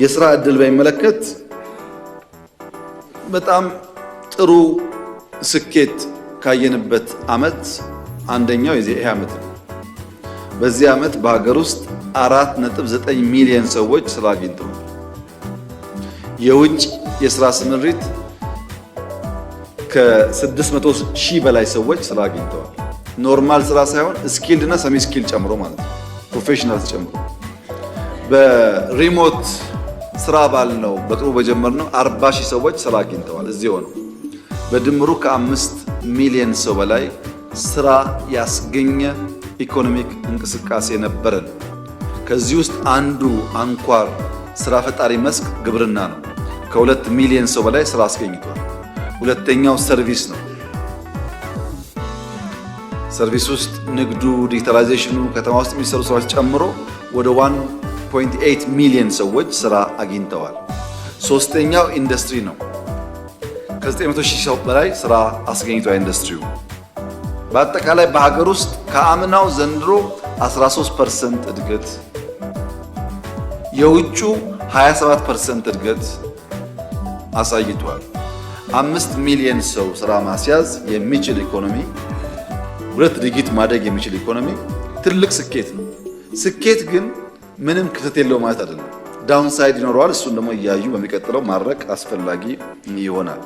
የስራ ዕድል በሚመለከት በጣም ጥሩ ስኬት ካየንበት ዓመት አንደኛው ይሄ ዓመት ነው። በዚህ ዓመት በሀገር ውስጥ 4.9 ሚሊዮን ሰዎች ስራ አግኝተዋል። የውጭ የስራ ስምሪት ከ600 ሺህ በላይ ሰዎች ስራ አግኝተዋል። ኖርማል ስራ ሳይሆን ስኪልድ እና ሰሚ ስኪል ጨምሮ ማለት ነው፣ ፕሮፌሽናል ጨምሮ። በሪሞት ስራ ባልነው በቅርቡ በጀመርነው 40 ሺህ ሰዎች ስራ አግኝተዋል እዚህ ሆነው። በድምሩ ከ5 ሚሊዮን ሰው በላይ ስራ ያስገኘ ኢኮኖሚክ እንቅስቃሴ ነበረን። ከዚህ ውስጥ አንዱ አንኳር ስራ ፈጣሪ መስክ ግብርና ነው። ከ2 ሚሊዮን ሰው በላይ ስራ አስገኝቷል። ሁለተኛው ሰርቪስ ነው። ሰርቪስ ውስጥ ንግዱ፣ ዲጂታላይዜሽኑ፣ ከተማ ውስጥ የሚሰሩ ስራዎች ጨምሮ ወደ 1.8 ሚሊዮን ሰዎች ስራ አግኝተዋል። ሶስተኛው ኢንዱስትሪ ነው። ከ900 ሺህ ሰው በላይ ስራ አስገኝቷል ኢንዱስትሪው። በአጠቃላይ በሀገር ውስጥ ከአምናው ዘንድሮ 13% እድገት፣ የውጩ 27% እድገት አሳይቷል። 5 ሚሊዮን ሰው ስራ ማስያዝ የሚችል ኢኮኖሚ፣ 2 ዲጂት ማደግ የሚችል ኢኮኖሚ ትልቅ ስኬት ነው። ስኬት ግን ምንም ክፍተት የለው ማለት አይደለም። ዳውንሳይድ ይኖረዋል። እሱን ደግሞ እያዩ በሚቀጥለው ማድረግ አስፈላጊ ይሆናል።